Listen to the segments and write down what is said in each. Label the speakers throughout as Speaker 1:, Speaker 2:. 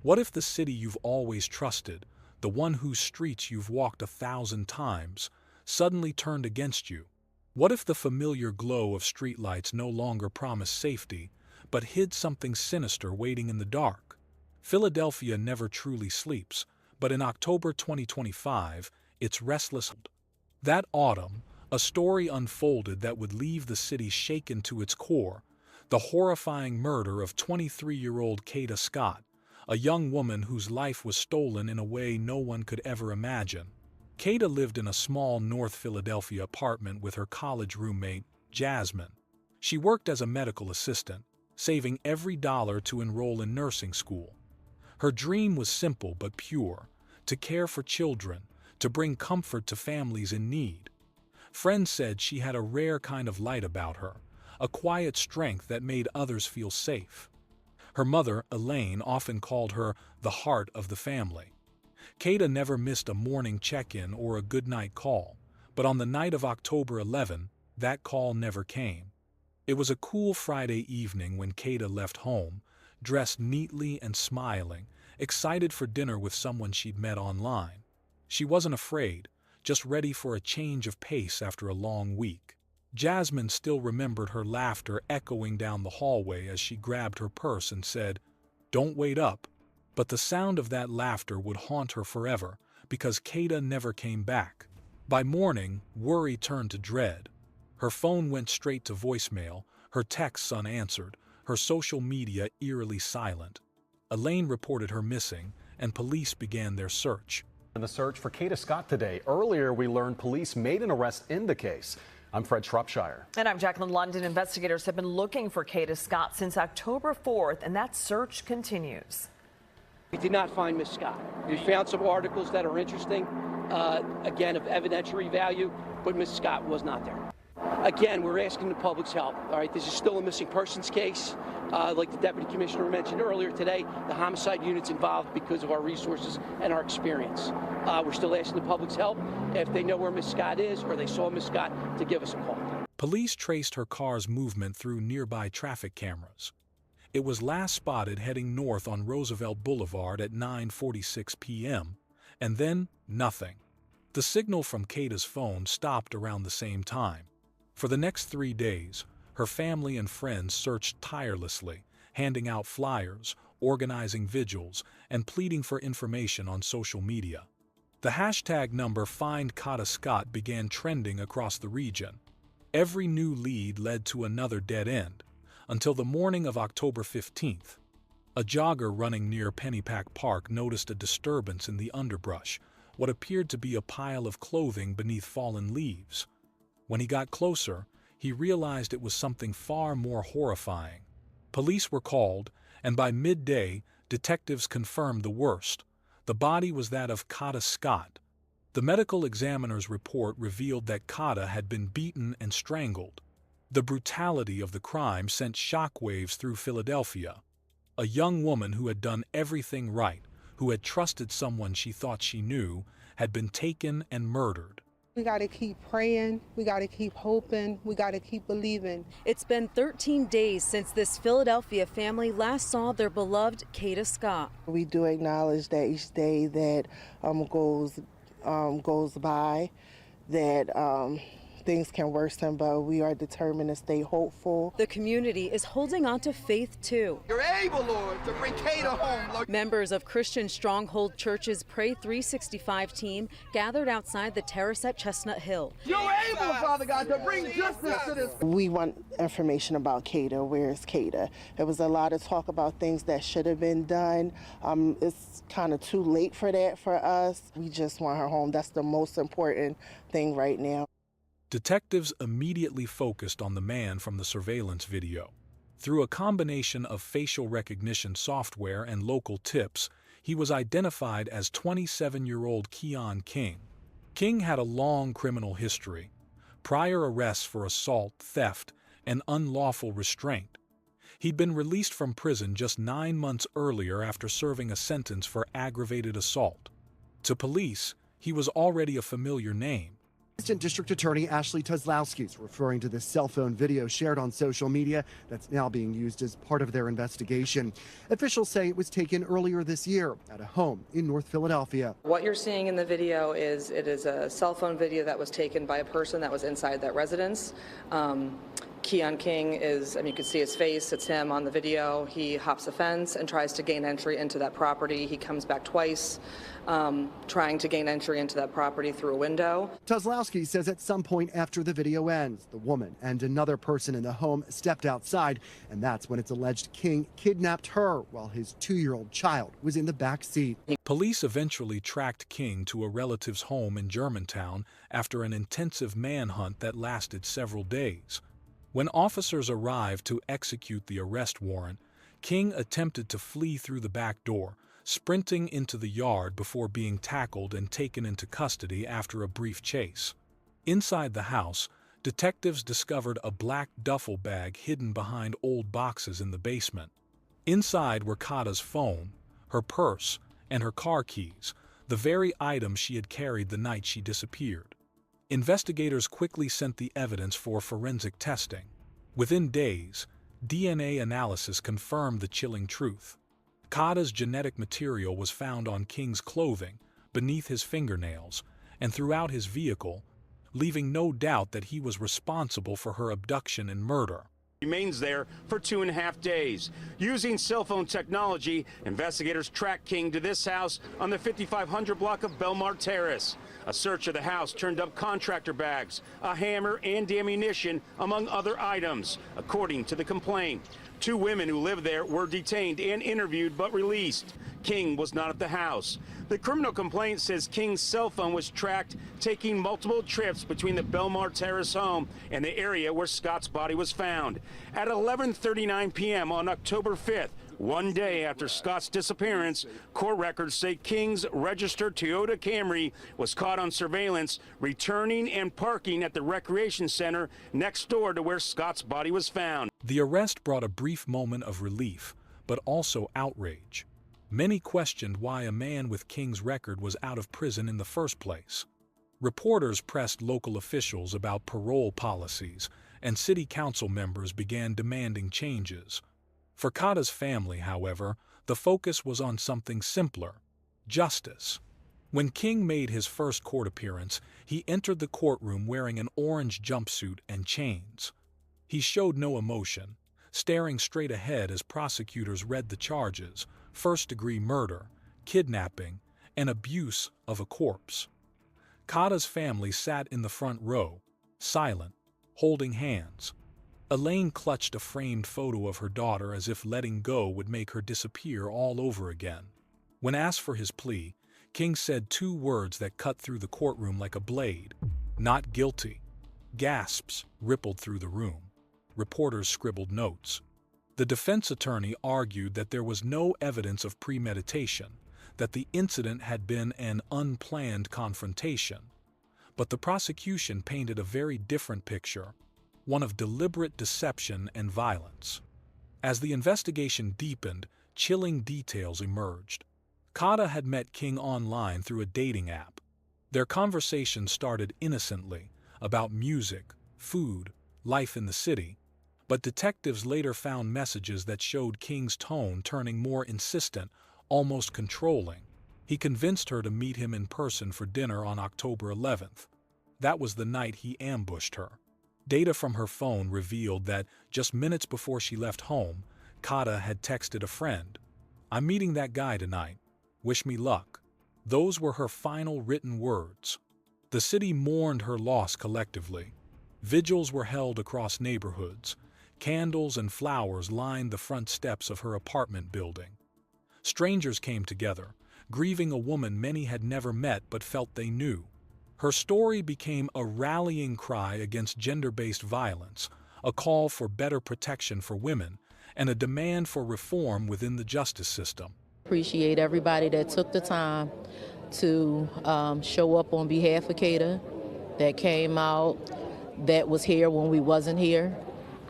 Speaker 1: What if the city you've always trusted, the one whose streets you've walked 1,000 times, suddenly turned against you? What if the familiar glow of streetlights no longer promised safety, but hid something sinister waiting in the dark? Philadelphia never truly sleeps, but in October 2025, it's restless. That autumn, a story unfolded that would leave the city shaken to its core: the horrifying murder of 23-year-old Kata Scott, a young woman whose life was stolen in a way no one could ever imagine. Kata lived in a small North Philadelphia apartment with her college roommate, Jasmine. She worked as a medical assistant, saving every dollar to enroll in nursing school. Her dream was simple but pure: to care for children, to bring comfort to families in need. Friends said she had a rare kind of light about her, a quiet strength that made others feel safe. Her mother, Elaine, often called her the heart of the family. Kata never missed a morning check-in or a goodnight call, but on the night of October 11, that call never came. It was a cool Friday evening when Kata left home, dressed neatly and smiling, excited for dinner with someone she'd met online. She wasn't afraid, just ready for a change of pace after a long week. Jasmine still remembered her laughter echoing down the hallway as she grabbed her purse and said, "Don't wait up." But the sound of that laughter would haunt her forever, because Kata never came back. By morning, worry turned to dread. Her phone went straight to voicemail, her texts unanswered, her social media eerily silent. Elaine reported her missing, and police began their search.
Speaker 2: In the search for Kata Scott today, earlier we learned police made an arrest in the case. I'm Fred Shropshire.
Speaker 3: And I'm Jacqueline London. Investigators have been looking for Kata Scott since October 4th, and that search continues.
Speaker 4: We did not find Miss Scott. We found some articles that are interesting, again, of evidentiary value, but Miss Scott was not there. Again, we're asking the public's help. All right, this is still a missing persons case. Like the Deputy Commissioner mentioned earlier today, the homicide unit's involved because of our resources and our experience. We're still asking the public's help if they know where Miss Scott is or they saw Miss Scott to give us a call.
Speaker 1: Police traced her car's movement through nearby traffic cameras. It was last spotted heading north on Roosevelt Boulevard at 9:46 p.m., and then nothing. The signal from Kata's phone stopped around the same time. For the next 3 days, her family and friends searched tirelessly, handing out flyers, organizing vigils, and pleading for information on social media. The hashtag number Find Kata Scott began trending across the region. Every new lead led to another dead end, until the morning of October 15th. A jogger running near Pennypack Park noticed a disturbance in the underbrush, what appeared to be a pile of clothing beneath fallen leaves. When he got closer, he realized it was something far more horrifying. Police were called, and by midday, detectives confirmed the worst. The body was that of Kata Scott. The medical examiner's report revealed that Kata had been beaten and strangled. The brutality of the crime sent shockwaves through Philadelphia. A young woman who had done everything right, who had trusted someone she thought she knew, had been taken and murdered.
Speaker 5: We got to keep praying, we got to keep hoping, we got to keep believing.
Speaker 6: It's been 13 days since this Philadelphia family last saw their beloved Kata Scott.
Speaker 5: We do acknowledge that each day that goes by, that things can worsen, but we are determined to stay hopeful.
Speaker 6: The community is holding on to faith too.
Speaker 7: You're able, Lord, to bring Kata home, Lord.
Speaker 6: Members of Christian Stronghold Church's Pray 365 team gathered outside the terrace at Chestnut Hill.
Speaker 7: You're able, Father God, to bring justice to this.
Speaker 5: We want information about Kata. Where's Kata? There was a lot of talk about things that should have been done. It's kind of too late for that for us. We just want her home. That's the most important thing right now.
Speaker 1: Detectives immediately focused on the man from the surveillance video. Through a combination of facial recognition software and local tips, he was identified as 27-year-old Keon King. King had a long criminal history, prior arrests for assault, theft, and unlawful restraint. He'd been released from prison just 9 months earlier after serving a sentence for aggravated assault. To police, he was already a familiar name.
Speaker 8: Assistant District Attorney Ashley Kozlowski is referring to the cell phone video shared on social media that's now being used as part of their investigation. Officials say it was taken earlier this year at a home in North Philadelphia.
Speaker 9: What you're seeing in the video is a cell phone video that was taken by a person that was inside that residence. Keon King is, you can see his face, it's him on the video. He hops a fence and tries to gain entry into that property. He comes back twice, trying to gain entry into that property through a window.
Speaker 8: Kozlowski says at some point after the video ends, the woman and another person in the home stepped outside, and that's when it's alleged King kidnapped her while his 2-year-old child was in the back seat.
Speaker 1: Police eventually tracked King to a relative's home in Germantown after an intensive manhunt that lasted several days. When officers arrived to execute the arrest warrant, King attempted to flee through the back door, sprinting into the yard before being tackled and taken into custody after a brief chase. Inside the house, detectives discovered a black duffel bag hidden behind old boxes in the basement. Inside were Kata's phone, her purse, and her car keys, the very items she had carried the night she disappeared. Investigators quickly sent the evidence for forensic testing. Within days, DNA analysis confirmed the chilling truth. Kata's genetic material was found on King's clothing, beneath his fingernails, and throughout his vehicle, leaving no doubt that he was responsible for her abduction and murder.
Speaker 10: Remains there for 2.5 days. Using cell phone technology, investigators tracked King to this house on the 5500 block of Belmar Terrace. A search of the house turned up contractor bags, a hammer, and ammunition, among other items, according to the complaint. 2 women who lived there were detained and interviewed but released. King was not at the house. The criminal complaint says King's cell phone was tracked taking multiple trips between the Belmar Terrace home and the area where Scott's body was found. At 11:39 p.m. on October 5th, one day after Scott's disappearance, court records say King's registered Toyota Camry was caught on surveillance returning and parking at the recreation center next door to where Scott's body was found.
Speaker 1: The arrest brought a brief moment of relief, but also outrage. Many questioned why a man with King's record was out of prison in the first place. Reporters pressed local officials about parole policies, and city council members began demanding changes. For Kata's family, however, the focus was on something simpler: justice. When King made his first court appearance, he entered the courtroom wearing an orange jumpsuit and chains. He showed no emotion, staring straight ahead as prosecutors read the charges: first-degree murder, kidnapping, and abuse of a corpse. Kata's family sat in the front row, silent, holding hands. Elaine clutched a framed photo of her daughter as if letting go would make her disappear all over again. When asked for his plea, King said 2 words that cut through the courtroom like a blade: "Not guilty." Gasps rippled through the room. Reporters scribbled notes. The defense attorney argued that there was no evidence of premeditation, that the incident had been an unplanned confrontation. But the prosecution painted a very different picture, one of deliberate deception and violence. As the investigation deepened, chilling details emerged. Kata had met King online through a dating app. Their conversation started innocently, about music, food, life in the city, but detectives later found messages that showed King's tone turning more insistent, almost controlling. He convinced her to meet him in person for dinner on October 11th. That was the night he ambushed her. Data from her phone revealed that just minutes before she left home, Kata had texted a friend, "I'm meeting that guy tonight. Wish me luck." Those were her final written words. The city mourned her loss collectively. Vigils were held across neighborhoods. Candles and flowers lined the front steps of her apartment building. Strangers came together, grieving a woman many had never met but felt they knew. Her story became a rallying cry against gender-based violence, a call for better protection for women, and a demand for reform within the justice system.
Speaker 11: Appreciate everybody that took the time to show up on behalf of Kata, that came out, that was here when we wasn't here.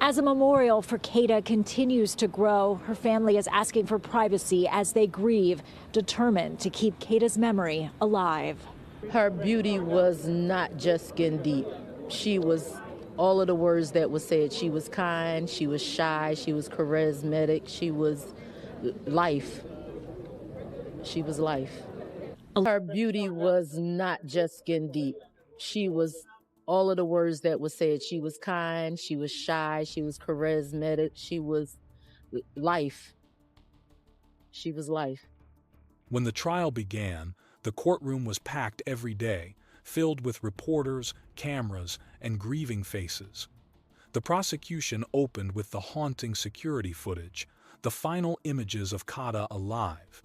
Speaker 12: As a memorial for Kata continues to grow, her family is asking for privacy as they grieve, determined to keep Kata's memory alive.
Speaker 11: Her beauty was not just skin deep. She was all of the words that were said. She was kind, she was shy, she was charismatic, she was life. She was life. Her beauty was not just skin deep. She was all of the words that were said. She was kind, she was shy, she was charismatic, she was life. She was life.
Speaker 1: When the trial began, the courtroom was packed every day, filled with reporters, cameras, and grieving faces. The prosecution opened with the haunting security footage, the final images of Kata alive.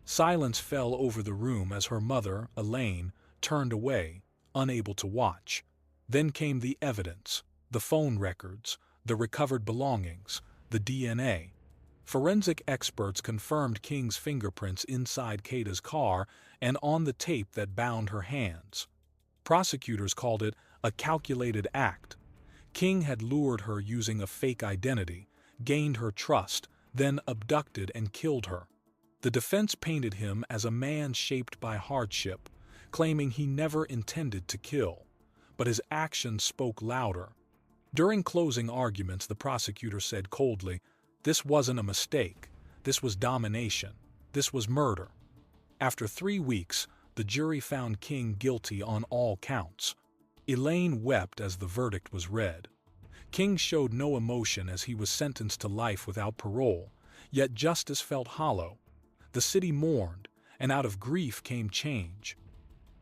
Speaker 1: Silence fell over the room as her mother, Elaine, turned away, unable to watch. Then came the evidence, the phone records, the recovered belongings, the DNA. Forensic experts confirmed King's fingerprints inside Kata's car and on the tape that bound her hands. Prosecutors called it a calculated act. King had lured her using a fake identity, gained her trust, then abducted and killed her. The defense painted him as a man shaped by hardship, claiming he never intended to kill. But his actions spoke louder. During closing arguments, the prosecutor said coldly, "This wasn't a mistake. This was domination. This was murder." After 3 weeks, the jury found King guilty on all counts. Elaine wept as the verdict was read. King showed no emotion as he was sentenced to life without parole, yet justice felt hollow. The city mourned, and out of grief came change.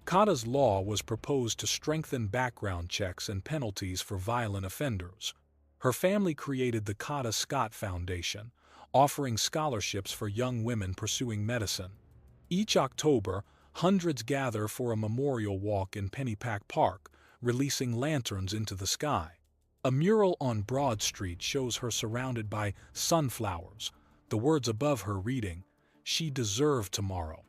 Speaker 1: Kata's law was proposed to strengthen background checks and penalties for violent offenders. Her family created the Kata Scott Foundation, offering scholarships for young women pursuing medicine. Each October, hundreds gather for a memorial walk in Pennypack Park, releasing lanterns into the sky. A mural on Broad Street shows her surrounded by sunflowers, the words above her reading, "She deserved tomorrow."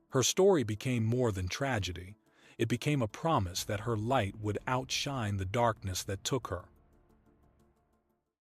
Speaker 1: Her story became more than tragedy. It became a promise that her light would outshine the darkness that took her.